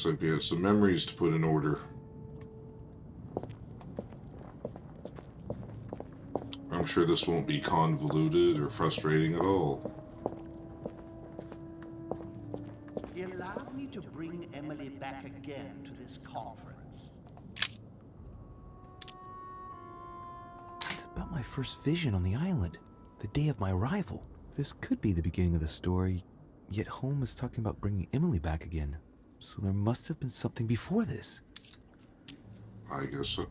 Looks like we have some memories to put in order. I'm sure this won't be convoluted or frustrating at all. He allowed me to bring Emily back again to this conference. It's about my first vision on the island, the day of my arrival. This could be the beginning of the story, yet Holmes is talking about bringing Emily back again. So there must have been something before this. I guess so.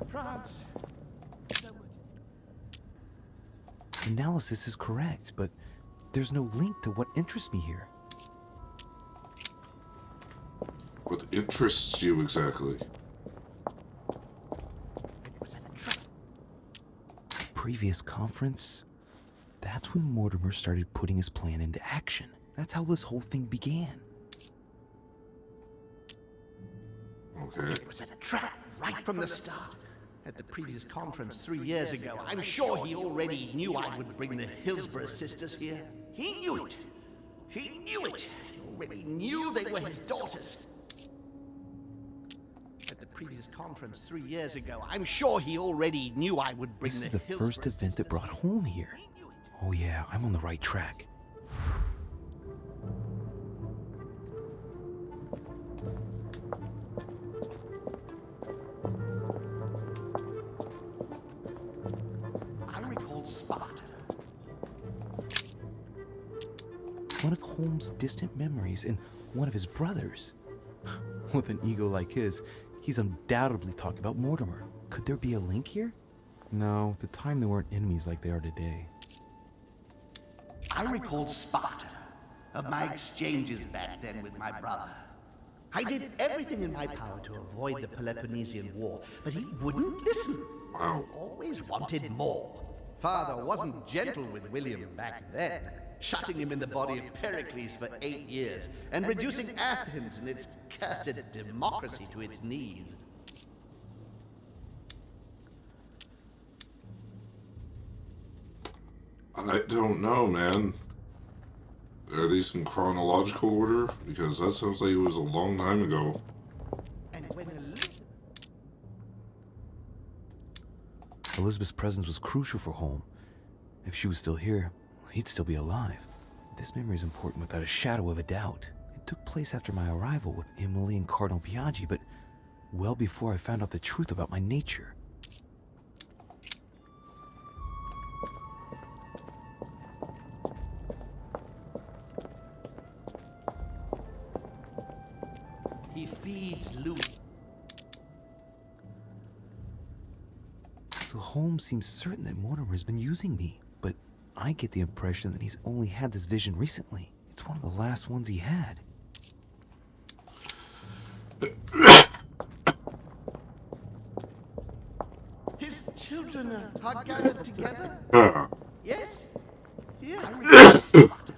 France. Analysis is correct, but there's no link to what interests me here. What interests you exactly? It was a trap. Previous conference? That's when Mortimer started putting his plan into action. That's how this whole thing began. Okay. It was a trap right from the start. At the previous conference 3 years ago, I'm sure he already knew I would bring the Hillsborough sisters here. He knew it. He knew it. He already knew they were his daughters. At the previous conference 3 years ago, I'm sure he already knew I would bring This the is the Hillsborough first event that sisters brought here. home here. He knew it. Oh yeah, I'm on the right track. I recalled Sparta. One of Holmes' distant memories and one of his brothers. With an ego like his, he's undoubtedly talking about Mortimer. Could there be a link here? No, at the time they weren't enemies like they are today. I recalled Sparta, of my exchanges back then with my brother. I did everything in my power to avoid the Peloponnesian War, but he wouldn't listen. Wow. He always wanted more. Father wasn't gentle with William back then, shutting him in the body of Pericles for 8 years, and reducing Athens and its cursed democracy to its knees. I don't know, man. Are these in chronological order? Because that sounds like it was a long time ago. And when Elizabeth's presence was crucial for Holmes. If she was still here, he'd still be alive. This memory is important without a shadow of a doubt. It took place after my arrival with Emily and Cardinal Biaggi, but well before I found out the truth about my nature. he feeds Louis. So Holmes seems certain that Mortimer has been using me, but I get the impression that he's only had this vision recently. It's one of the last ones he had. His children are gathered together? Ah, Yes? Yeah. I recall Sparta.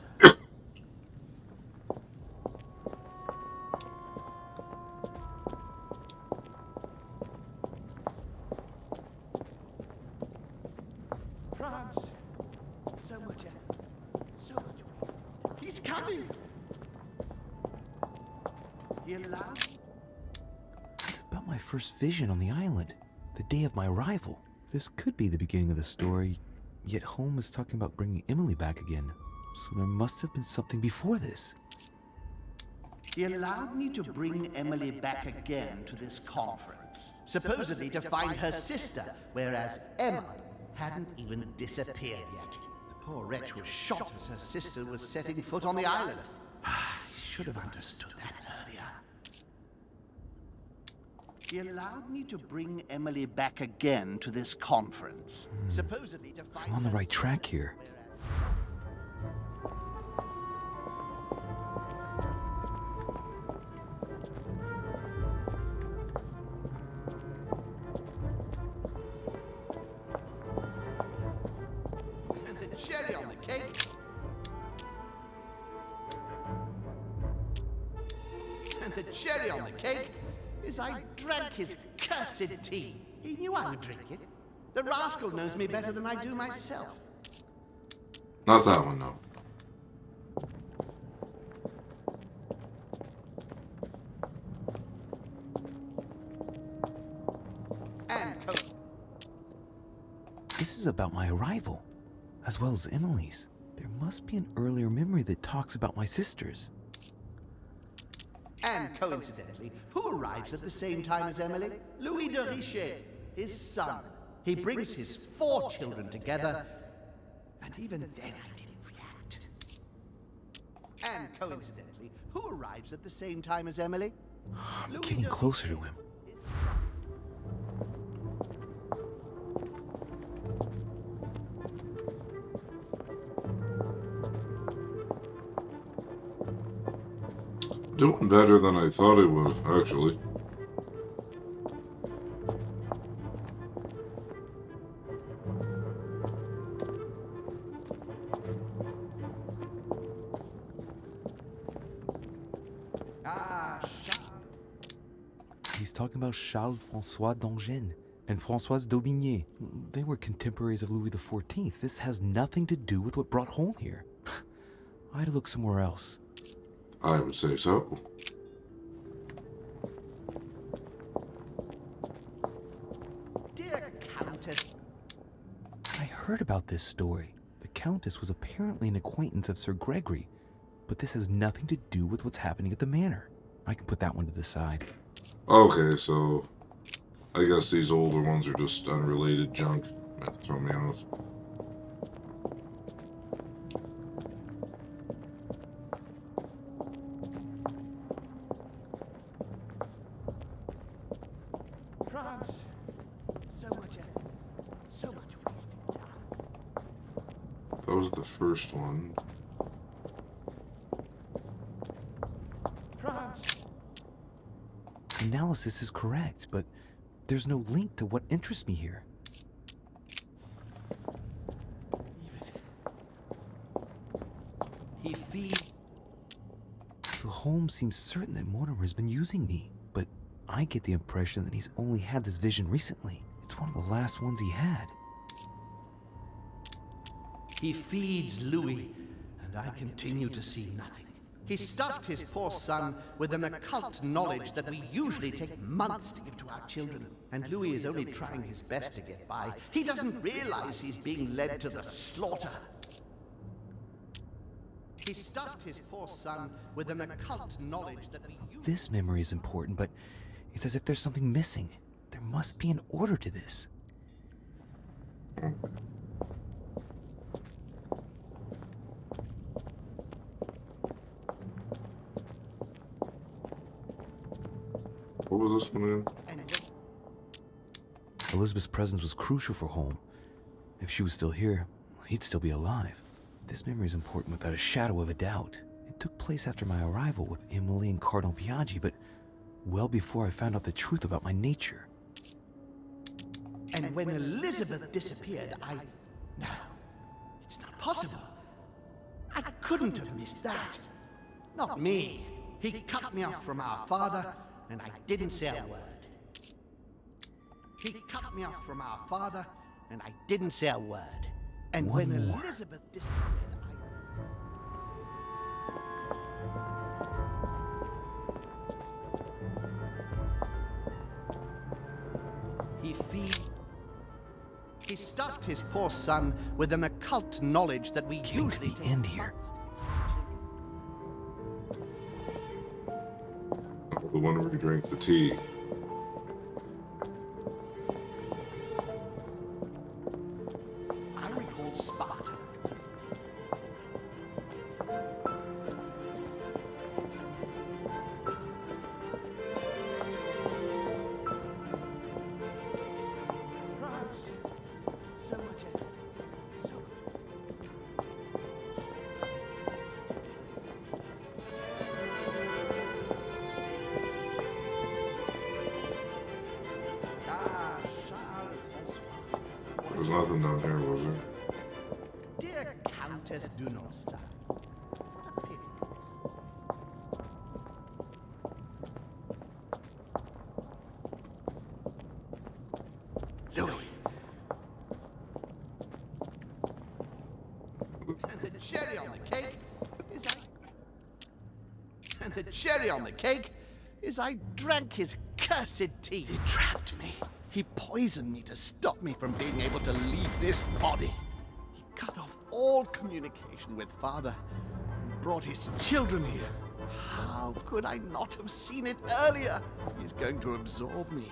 France. So much effort. So much waste. He's coming. He allowed. It's about my first vision on the island, the day of my arrival. This could be the beginning of the story, yet Holmes is talking about bringing Emily back again. So there must have been something before this. He allowed me to bring Emily back again to this conference, supposedly to find her sister, whereas Emma hadn't even disappeared yet. The poor wretch was shot as her sister was setting foot on the island. I should have understood that earlier. He allowed me to bring Emily back again to this conference, supposedly to find I'm on the her right track here. whereas- And the cherry on the cake. And the cherry on the cake is I drank his cursed tea. He knew I would drink it. The rascal knows me better than I do myself. Not that one, no. And This is about my arrival, as well as Emily's. There must be an earlier memory that talks about my sisters. And coincidentally, who arrives at the same time as Emily? Louis de Richet, his son. He brings his 4 children together, and even then I didn't react. And coincidentally, who arrives at the same time as Emily? I'm getting closer to him. His Doing better than I thought it would, actually. He's talking about Charles-François d'Angennes and Françoise d'Aubigné. They were contemporaries of Louis XIV. This has nothing to do with what brought home here. I had to look somewhere else. I would say so. dear Countess. I heard about this story. The Countess was apparently an acquaintance of Sir Gregory, but this has nothing to do with what's happening at the manor. I can put that one to the side. Okay, so I guess these older ones are just unrelated junk. That throw me off. France. So much effort. So much wasted time. That was the first one. France. Analysis is correct, but there's no link to what interests me here. He feeds. So Holmes seems certain that Mortimer has been using me, but I get the impression that he's only had this vision recently. It's one of the last ones he had. He feeds Louis, and I continue to see nothing. He stuffed his poor son with an occult knowledge that we usually take months to give to our children. And Louis is only trying his best to get by. He doesn't realize he's being led to the slaughter. He stuffed his poor son with an occult knowledge that we usually... This memory is important, but it's as if there's something missing. There must be an order to this. What was this one in? Elizabeth's presence was crucial for Holmes. If she was still here, he'd still be alive. This memory is important without a shadow of a doubt. It took place after my arrival with Emily and Cardinal Biaggi, but well before I found out the truth about my nature. And when Elizabeth disappeared, No, it's not possible. I couldn't have missed that. Not me. He cut me off from our father, and I didn't say a word. He cut me off from our father, and I didn't say a word. And One when more. Elizabeth disappeared, He stuffed his poor son with an occult knowledge that we Getting to usually the take end here. months The one where he drank the tea. I recall Sparta. France. So much effort. So much. Ah, Charles-François. There's nothing down here, was there? Dear Countess du Nostar, what a pity. cherry on the cake is And the cherry on the cake is I drank his cursed tea. He trapped me. He poisoned me to stop me from being able to leave this body. He cut off all communication with Father and brought his children here. How could I not have seen it earlier? He's going to absorb me.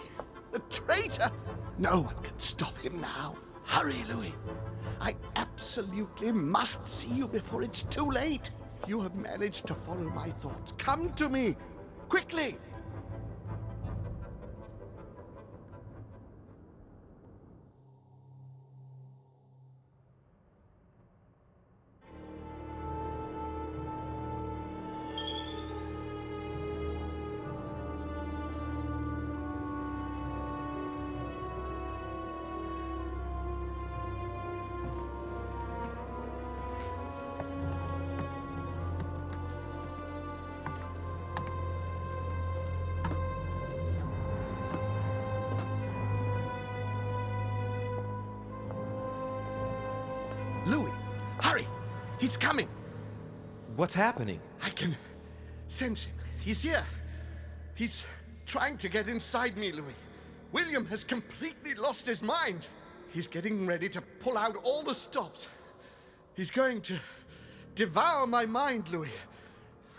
The traitor! No one can stop him now. Hurry, Louis. I absolutely must see you before it's too late. If you have managed to follow my thoughts, come to me. Quickly! Louis, hurry! He's coming! What's happening? I can sense him. He's here. He's trying to get inside me, Louis. William has completely lost his mind. He's getting ready to pull out all the stops. He's going to devour my mind, Louis.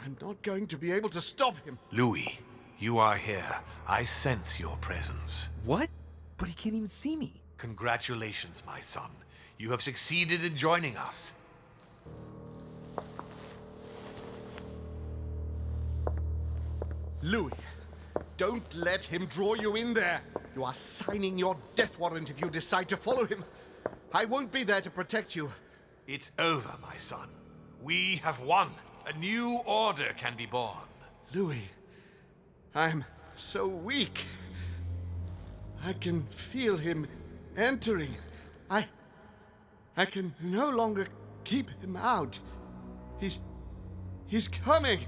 I'm not going to be able to stop him. Louis, you are here. I sense your presence. What? But he can't even see me. Congratulations, my son. You have succeeded in joining us. Louis, don't let him draw you in there. You are signing your death warrant if you decide to follow him. I won't be there to protect you. It's over, my son. We have won. A new order can be born. Louis, I'm so weak. I can feel him entering. I can no longer keep him out. He's coming.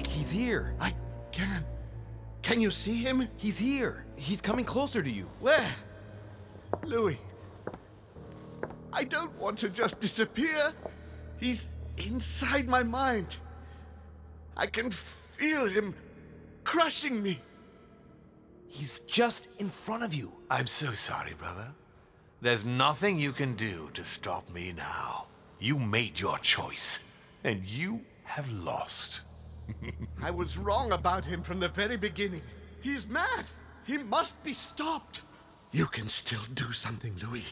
He's here. I can. Can you see him? He's here. He's coming closer to you. Where? Louis. I don't want to just disappear. He's inside my mind. I can feel him crushing me. He's just in front of you. I'm so sorry, brother. There's nothing you can do to stop me now. You made your choice, and you have lost. I was wrong about him from the very beginning. He's mad. He must be stopped. You can still do something, Louis.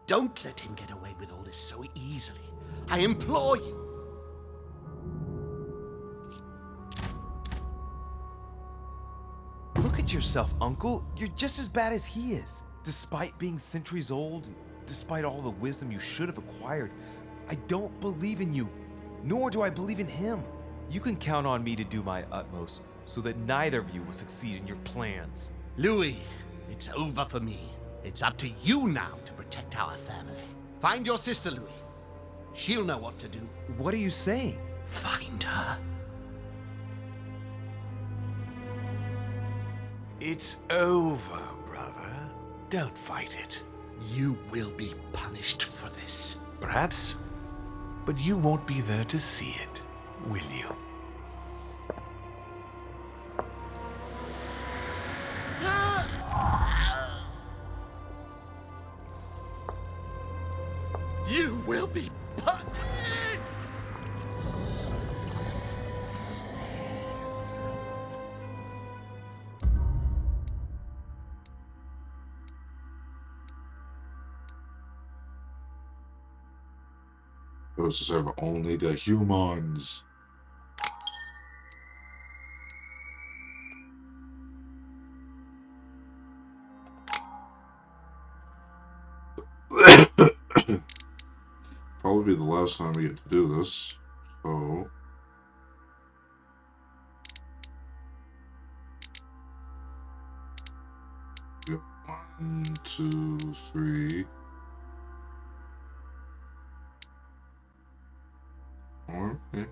Don't let him get away with all this so easily. I implore you. Look at yourself, Uncle. You're just as bad as he is. Despite being centuries old, despite all the wisdom you should have acquired, I don't believe in you, nor do I believe in him. You can count on me to do my utmost so that neither of you will succeed in your plans. Louis, it's over for me. It's up to you now to protect our family. Find your sister, Louis. She'll know what to do. What are you saying? Find her. It's over, brother. Don't fight it. You will be punished for this. Perhaps, but you won't be there to see it, will you? You will be punished. Those to serve only the humans. Probably be the last time we get to do this. So yep. 1, 2, 3. Okay.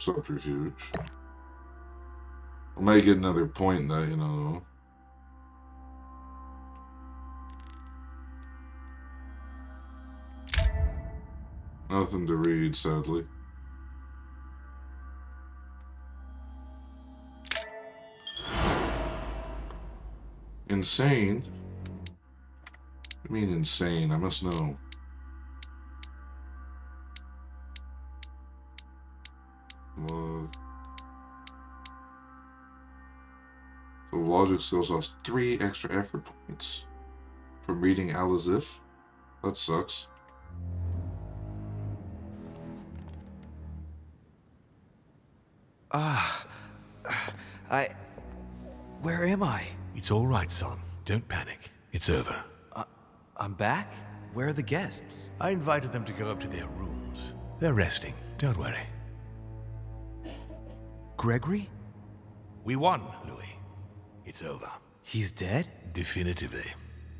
subterfuge. I might get another point that, Nothing to read, sadly. Insane? What do you mean insane? I must know. So logic skills lost 3 extra effort points from reading Al as if. That sucks. Where am I? It's all right, son. Don't panic. It's over. I'm back? Where are the guests? I invited them to go up to their rooms. They're resting. Don't worry. Gregory? We won, Louis. It's over. He's dead? Definitively.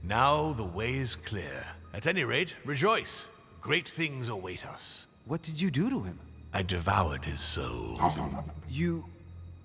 Now the way is clear. At any rate, rejoice. Great things await us. What did you do to him? I devoured his soul.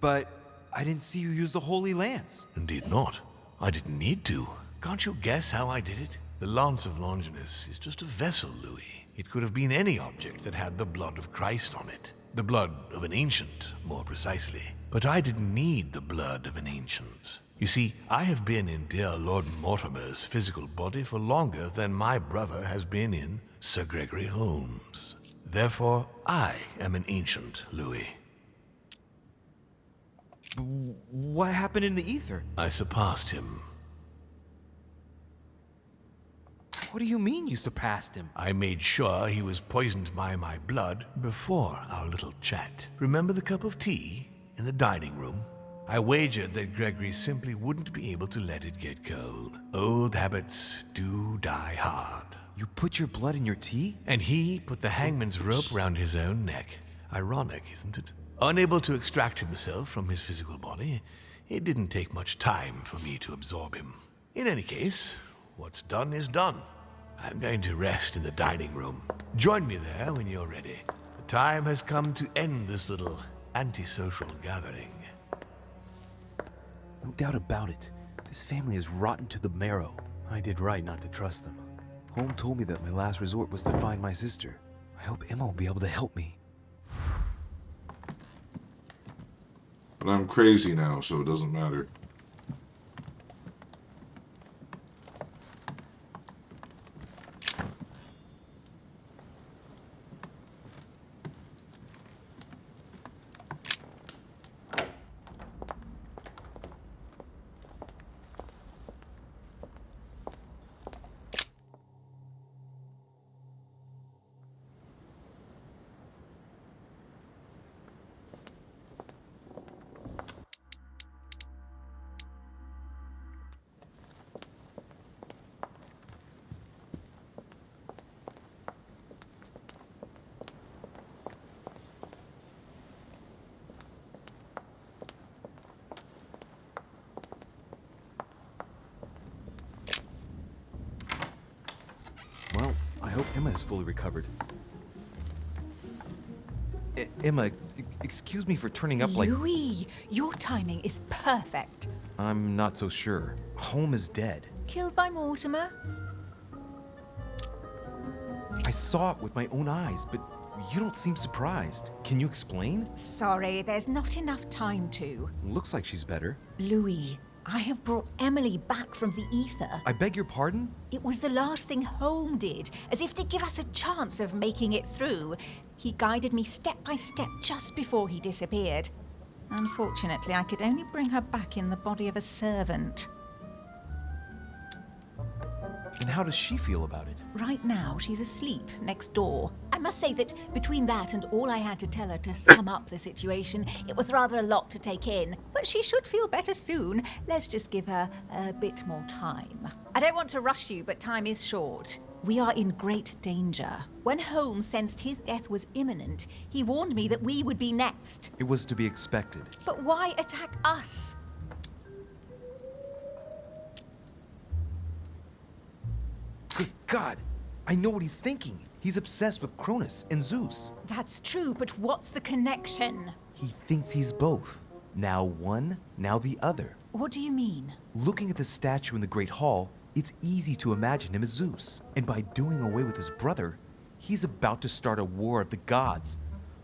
But I didn't see you use the Holy Lance. Indeed not. I didn't need to. Can't you guess how I did it? The Lance of Longinus is just a vessel, Louis. It could have been any object that had the blood of Christ on it. The blood of an ancient, more precisely. But I didn't need the blood of an ancient. You see, I have been in dear Lord Mortimer's physical body for longer than my brother has been in Sir Gregory Holmes. Therefore, I am an ancient, Louis. What happened in the ether? I surpassed him. What do you mean you surpassed him? I made sure he was poisoned by my blood before our little chat. Remember the cup of tea in the dining room? I wagered that Gregory simply wouldn't be able to let it get cold. Old habits do die hard. You put your blood in your tea? And he put the hangman's rope round his own neck. Ironic, isn't it? Unable to extract himself from his physical body, it didn't take much time for me to absorb him. In any case, what's done is done. I'm going to rest in the dining room. Join me there when you're ready. The time has come to end this little antisocial gathering. No doubt about it. This family is rotten to the marrow. I did right not to trust them. Home told me that my last resort was to find my sister. I hope Emma will be able to help me. But I'm crazy now, so it doesn't matter. Well, I hope Emma is fully recovered. Emma, excuse me for turning up like... Louis, your timing is perfect. I'm not so sure. Home is dead. Killed by Mortimer? I saw it with my own eyes, but you don't seem surprised. Can you explain? Sorry, there's not enough time to. Looks like she's better. Louis, I have brought Emily back from the ether. I beg your pardon? It was the last thing Home did, as if to give us a chance of making it through. He guided me step by step just before he disappeared. Unfortunately, I could only bring her back in the body of a servant. And how does she feel about it? Right now, she's asleep next door. I must say that between that and all I had to tell her to sum up the situation, it was rather a lot to take in. But she should feel better soon. Let's just give her a bit more time. I don't want to rush you, but time is short. We are in great danger. When Holmes sensed his death was imminent, he warned me that we would be next. It was to be expected. But why attack us? Good God! I know what he's thinking. He's obsessed with Cronus and Zeus. That's true, but what's the connection? He thinks he's both. Now one, now the other. What do you mean? Looking at the statue in the Great Hall, it's easy to imagine him as Zeus. And by doing away with his brother, he's about to start a war of the gods.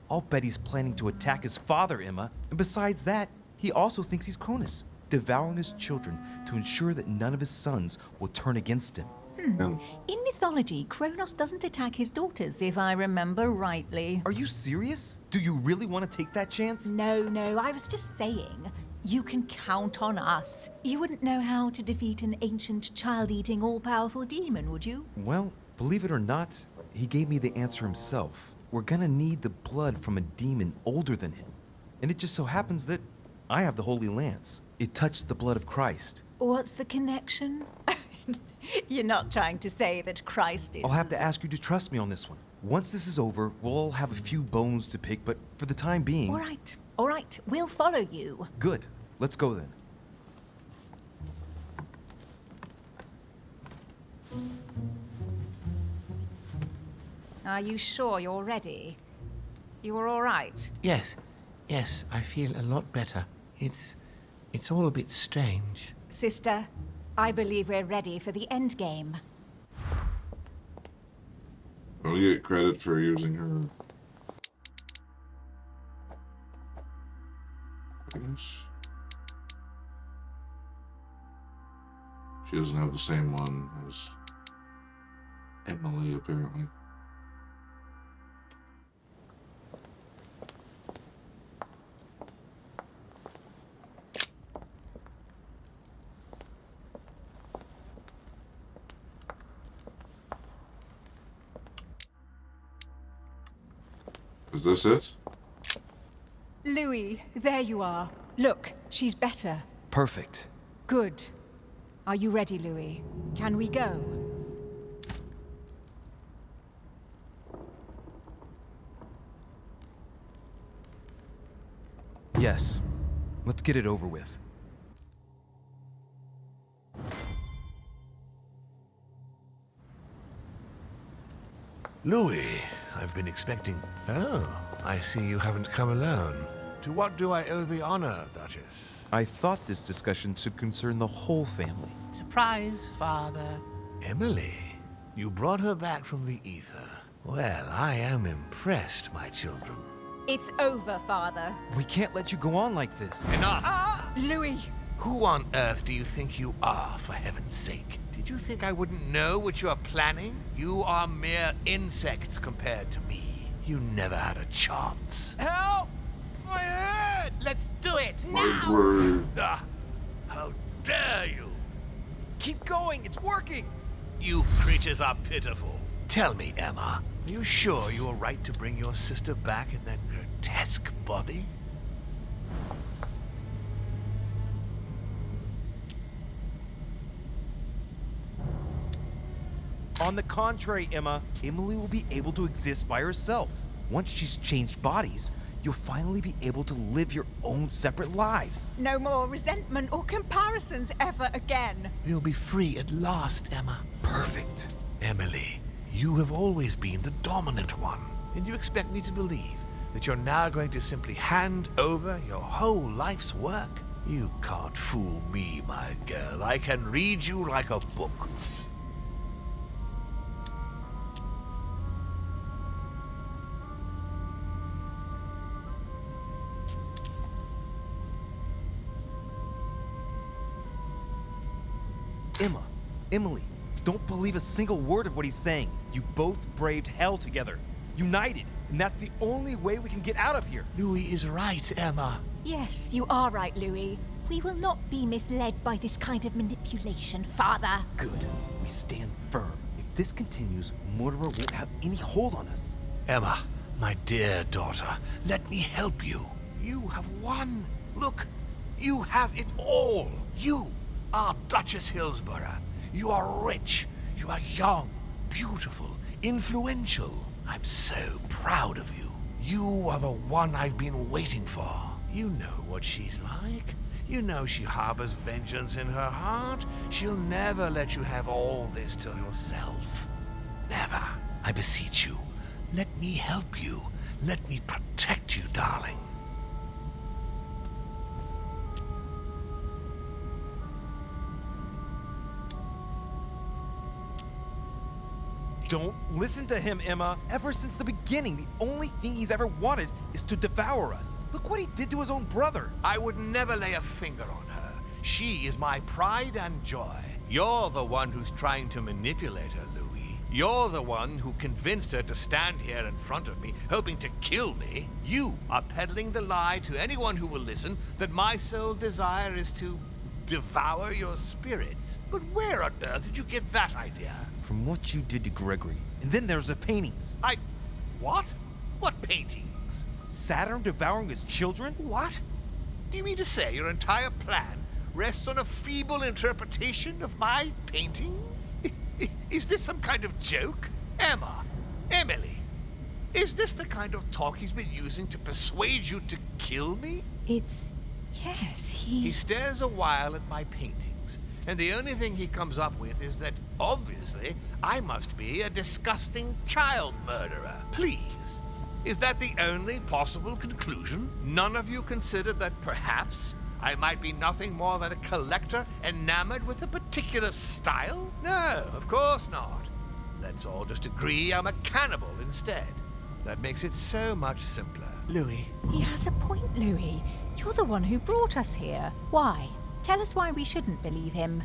I'll bet he's planning to attack his father, Emma. And besides that, he also thinks he's Cronus, devouring his children to ensure that none of his sons will turn against him. And In mythology, Kronos doesn't attack his daughters, if I remember rightly. Are you serious? Do you really want to take that chance? No, I was just saying. You can count on us. You wouldn't know how to defeat an ancient, child-eating, all-powerful demon, would you? Well, believe it or not, he gave me the answer himself. We're gonna need the blood from a demon older than him. And it just so happens that I have the Holy Lance. It touched the blood of Christ. What's the connection? You're not trying to say that Christ is... I'll have to ask you to trust me on this one. Once this is over, we'll all have a few bones to pick, but for the time being... All right, we'll follow you. Good. Let's go then. Are you sure you're ready? You're all right? Yes, I feel a lot better. It's all a bit strange. Sister, I believe we're ready for the end game. I'll get credit for using her. I guess. She doesn't have the same one as Emily, apparently. Is this it? Louis, there you are. Look, she's better. Perfect. Good. Are you ready, Louis? Can we go? Yes. Let's get it over with. Louis, I've been expecting... Oh, I see you haven't come alone. To what do I owe the honor, Duchess? I thought this discussion should concern the whole family. Surprise, Father. Emily, you brought her back from the ether. Well, I am impressed, my children. It's over, Father. We can't let you go on like this. Enough! Louis! Who on earth do you think you are, for heaven's sake? Did you think I wouldn't know what you are planning? You are mere insects compared to me. You never had a chance. Help! My head! Let's do it! My word. Ah, how dare you! Keep going, it's working! You creatures are pitiful. Tell me, Emma, are you sure you were right to bring your sister back in that grotesque body? On the contrary, Emma, Emily will be able to exist by herself. Once she's changed bodies, you'll finally be able to live your own separate lives. No more resentment or comparisons ever again. You'll be free at last, Emma. Perfect. Emily, you have always been the dominant one. And you expect me to believe that you're now going to simply hand over your whole life's work? You can't fool me, my girl. I can read you like a book. Emma, Emily, don't believe a single word of what he's saying. You both braved hell together, united, and that's the only way we can get out of here. Louis is right, Emma. Yes, you are right, Louis. We will not be misled by this kind of manipulation, Father. Good. We stand firm. If this continues, Mortimer won't have any hold on us. Emma, my dear daughter, let me help you. You have won. Look, you have it all. You are Duchess Hillsborough. You are rich. You are young, beautiful, influential. I'm so proud of you. You are the one I've been waiting for. You know what she's like. You know she harbors vengeance in her heart. She'll never let you have all this to yourself. Never. I beseech you. Let me help you. Let me protect you, darling. Don't listen to him, Emma. Ever since the beginning, the only thing he's ever wanted is to devour us. Look what he did to his own brother. I would never lay a finger on her. She is my pride and joy. You're the one who's trying to manipulate her, Louis. You're the one who convinced her to stand here in front of me, hoping to kill me. You are peddling the lie to anyone who will listen that my sole desire is to devour your spirits. But where on earth did you get that idea? From what you did to Gregory. And then there's the paintings. What? What paintings? Saturn devouring his children? What? Do you mean to say your entire plan rests on a feeble interpretation of my paintings? Is this some kind of joke? Emma, Emily, is this the kind of talk he's been using to persuade you to kill me? Yes, He stares a while at my paintings, and the only thing he comes up with is that, obviously, I must be a disgusting child murderer. Please, is that the only possible conclusion? None of you considered that perhaps I might be nothing more than a collector enamored with a particular style? No, of course not. Let's all just agree I'm a cannibal instead. That makes it so much simpler. Louis, He has a point, Louis. You're the one who brought us here. Why? Tell us why we shouldn't believe him.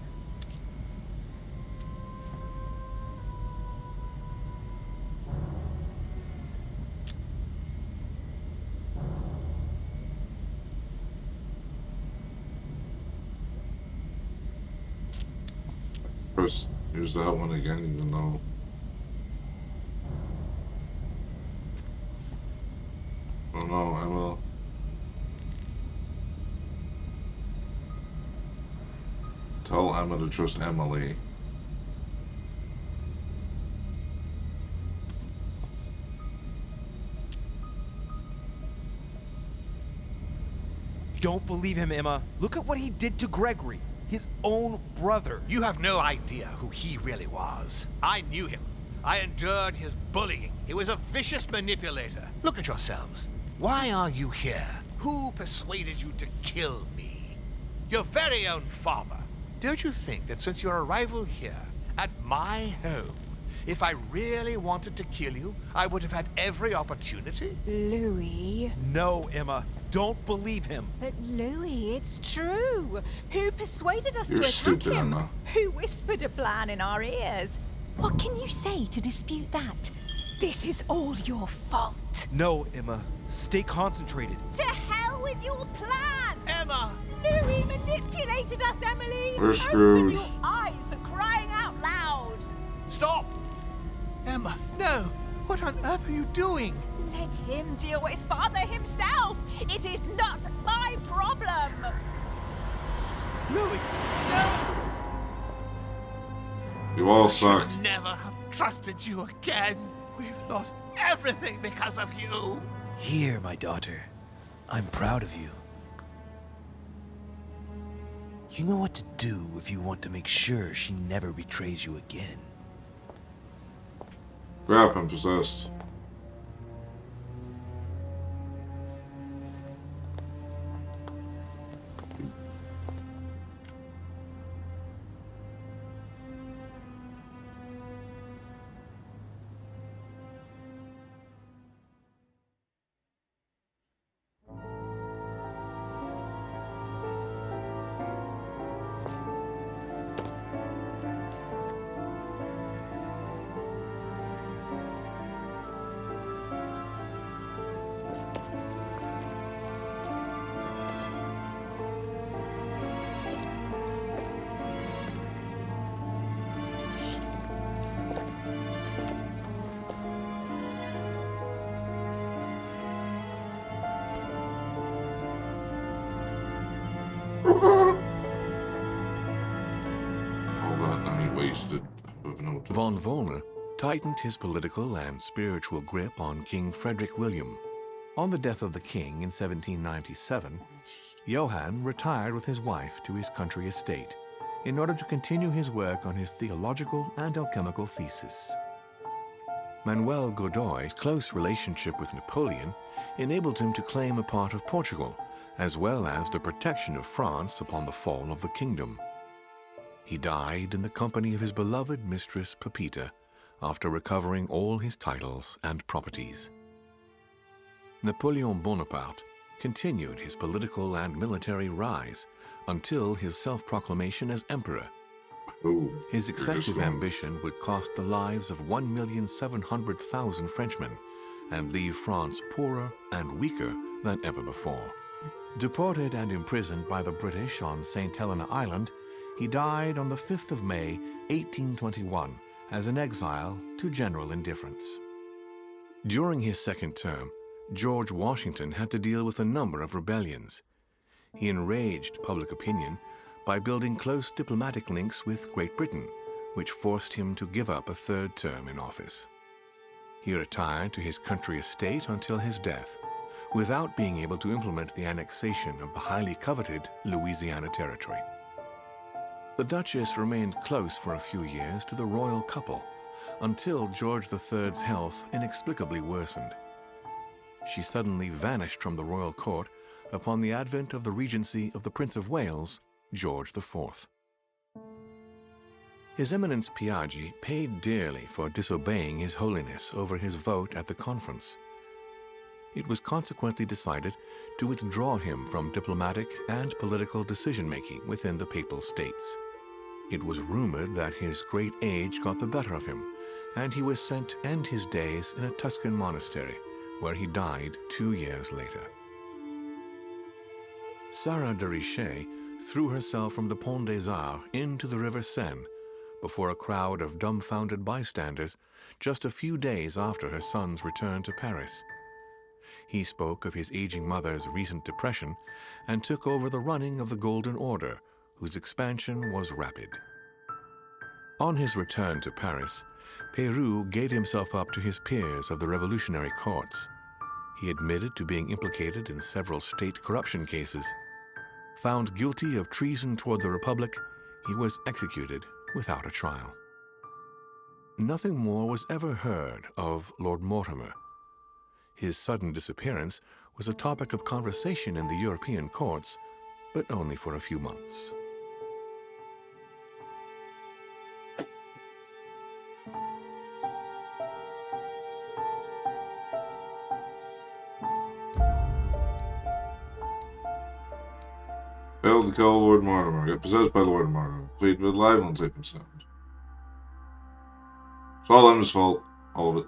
First, use that one again, even though. Oh no, Emma. Tell Emma to trust Emily. Don't believe him, Emma. Look at what he did to Gregory, his own brother. You have no idea who he really was. I knew him. I endured his bullying. He was a vicious manipulator. Look at yourselves. Why are you here? Who persuaded you to kill me? Your very own father. Don't you think that since your arrival here, at my home, if I really wanted to kill you, I would have had every opportunity? Louis. No, Emma. Don't believe him. But Louis, it's true. Who persuaded us You're to attack stupid, him? Emma. Who whispered a plan in our ears? What can you say to dispute that? This is all your fault. No, Emma. Stay concentrated. To hell with your plan! Emma! Louis manipulated us, Emily! We're Open screwed. your eyes for crying out loud! Stop! Emma, no! What on earth are you doing? Let him deal with Father himself! It is not my problem! Louis, no! You all I should suck. never have trusted you again. We've lost everything because of you. Here, my daughter. I'm proud of you. You know what to do if you want to make sure she never betrays you again. Crap, I'm possessed. All that money wasted. I don't know what to- Von Vollmer tightened his political and spiritual grip on King Frederick William. On the death of the king in 1797, Johann retired with his wife to his country estate in order to continue his work on his theological and alchemical thesis. Manuel Godoy's close relationship with Napoleon enabled him to claim a part of Portugal, as well as the protection of France upon the fall of the kingdom. He died in the company of his beloved mistress Pepita after recovering all his titles and properties. Napoleon Bonaparte continued his political and military rise until his self-proclamation as emperor. Oh, His excessive ambition would cost the lives of 1,700,000 Frenchmen and leave France poorer and weaker than ever before. Deported and imprisoned by the British on St. Helena Island, he died on the 5th of May, 1821, as an exile to general indifference. During his second term, George Washington had to deal with a number of rebellions. He enraged public opinion by building close diplomatic links with Great Britain, which forced him to give up a third term in office. He retired to his country estate until his death, without being able to implement the annexation of the highly coveted Louisiana Territory. The Duchess remained close for a few years to the royal couple, until George III's health inexplicably worsened. She suddenly vanished from the royal court upon the advent of the regency of the Prince of Wales, George IV. His Eminence Piaggi paid dearly for disobeying His Holiness over his vote at the conference. It was consequently decided to withdraw him from diplomatic and political decision-making within the Papal States. It was rumored that his great age got the better of him, and he was sent to end his days in a Tuscan monastery, where he died 2 years later. Sarah de Richet threw herself from the Pont des Arts into the River Seine before a crowd of dumbfounded bystanders just a few days after her son's return to Paris. He spoke of his aging mother's recent depression and took over the running of the Golden Order, whose expansion was rapid. On his return to Paris, Peyroux gave himself up to his peers of the revolutionary courts. He admitted to being implicated in several state corruption cases. Found guilty of treason toward the Republic, he was executed without a trial. Nothing more was ever heard of Lord Mortimer. His sudden disappearance was a topic of conversation in the European courts, but only for a few months. Failed to kill Lord Mortimer. Got possessed by Lord Mortimer. Plead with live on safe and sound. It's all Emma's fault. All of it.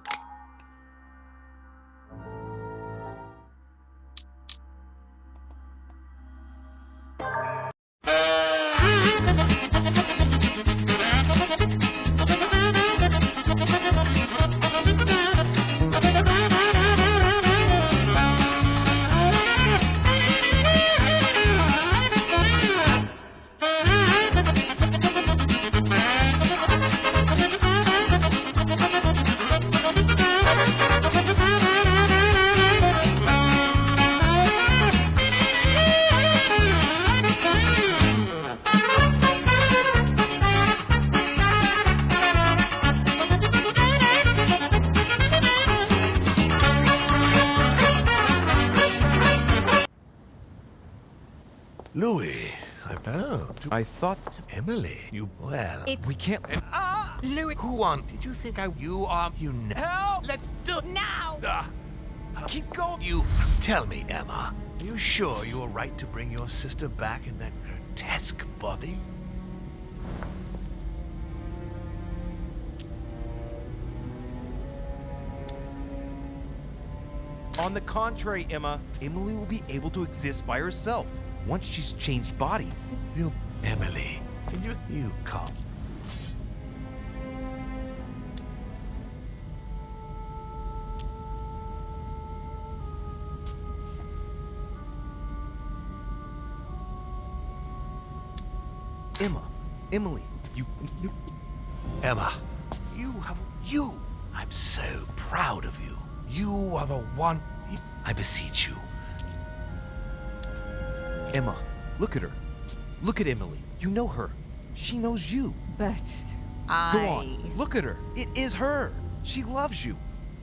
Louis, I thought... Emily, well, We can't... Louis, who on? Did you think you Help! Let's do it now! Keep going! You tell me, Emma, are you sure you were right to bring your sister back in that grotesque body? On the contrary, Emma, Emily will be able to exist by herself once she's changed body. Emily, can you come? Emily, you... Emma, I'm so proud of you. You are the one. I beseech you. Emma, look at her. Look at Emily. You know her. She knows you. But Go on. Look at her. It is her. She loves you.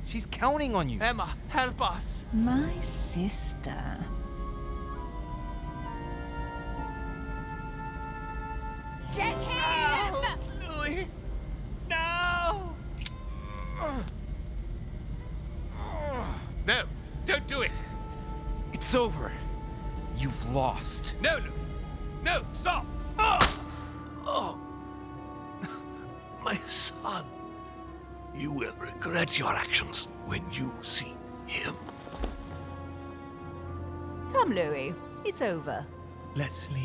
She's counting on you. Emma, help us. My sister. Get him! Louis! No! No, don't do it! It's over. You've lost. No, Louis! No, stop! Oh! My son! You will regret your actions when you see him. Come, Louis. It's over. Let's leave.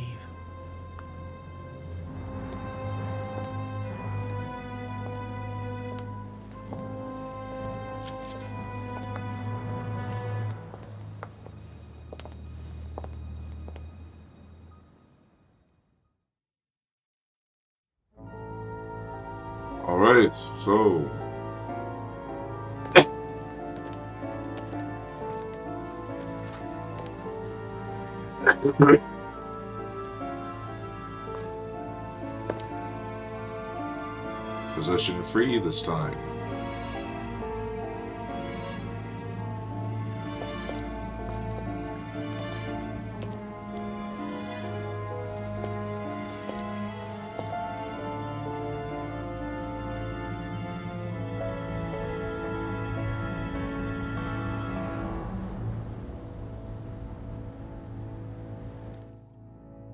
Alright, so. Possession free this time.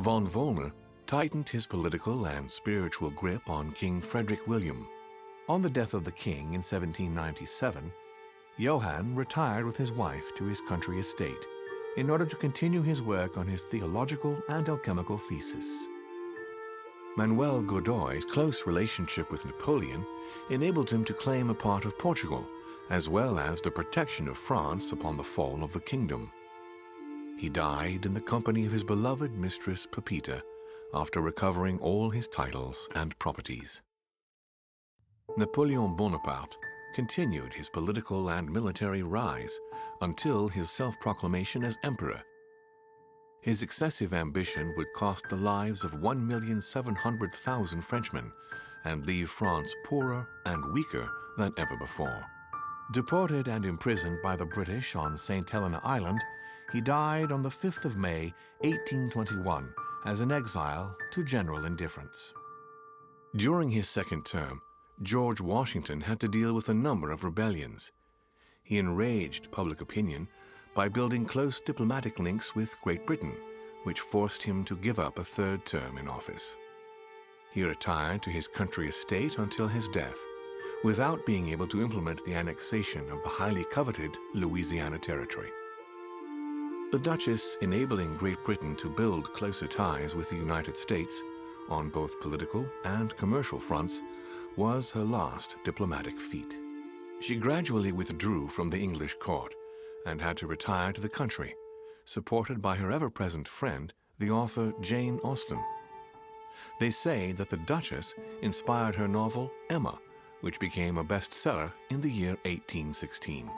Von Volmer tightened his political and spiritual grip on King Frederick William. On the death of the king in 1797, Johann retired with his wife to his country estate in order to continue his work on his theological and alchemical thesis. Manuel Godoy's close relationship with Napoleon enabled him to claim a part of Portugal, as well as the protection of France upon the fall of the kingdom. He died in the company of his beloved mistress Pepita after recovering all his titles and properties. Napoleon Bonaparte continued his political and military rise until his self-proclamation as emperor. His excessive ambition would cost the lives of 1,700,000 Frenchmen and leave France poorer and weaker than ever before. Deported and imprisoned by the British on St. Helena Island, he died on the 5th of May, 1821, as an exile to general indifference. During his second term, George Washington had to deal with a number of rebellions. He enraged public opinion by building close diplomatic links with Great Britain, which forced him to give up a third term in office. He retired to his country estate until his death, without being able to implement the annexation of the highly coveted Louisiana Territory. The Duchess, enabling Great Britain to build closer ties with the United States on both political and commercial fronts, was her last diplomatic feat. She gradually withdrew from the English court and had to retire to the country, supported by her ever-present friend, the author Jane Austen. They say that the Duchess inspired her novel Emma, which became a bestseller in the year 1816.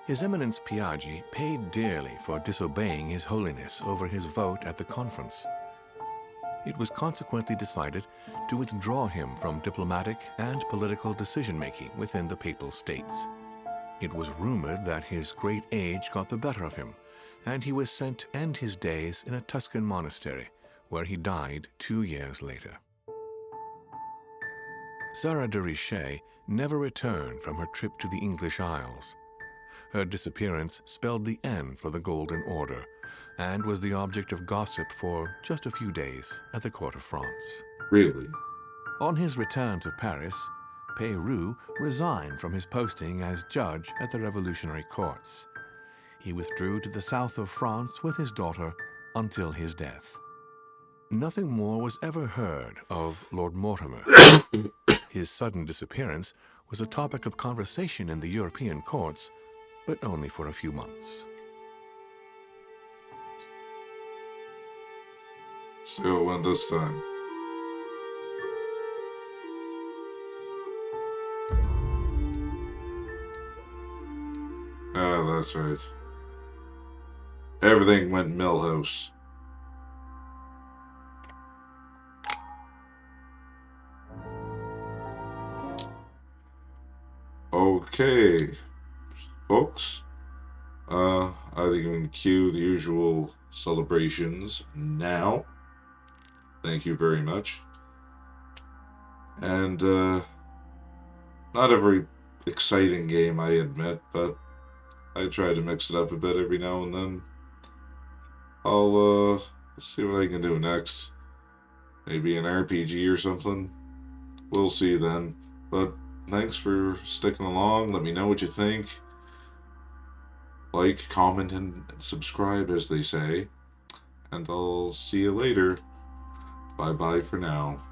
His Eminence Piaggi paid dearly for disobeying His Holiness over his vote at the conference. It was consequently decided to withdraw him from diplomatic and political decision-making within the Papal States. It was rumored that his great age got the better of him, and he was sent to end his days in a Tuscan monastery, where he died 2 years later. Sarah de Richet never returned from her trip to the English Isles. Her disappearance spelled the end for the Golden Order, and was the object of gossip for just a few days at the court of France. Really? On his return to Paris, Peyroux resigned from his posting as judge at the revolutionary courts. He withdrew to the south of France with his daughter until his death. Nothing more was ever heard of Lord Mortimer. His sudden disappearance was a topic of conversation in the European courts, but only for a few months. See how it went this time. Ah, that's right. Everything went Millhouse. Okay, folks. I think we can cue the usual celebrations now. Thank you very much. And, not a very exciting game, I admit, but I try to mix it up a bit every now and then. I'll, see what I can do next. Maybe an RPG or something. We'll see then. But thanks for sticking along. Let me know what you think. Like, comment, and subscribe, as they say. And I'll see you later. Bye-bye for now.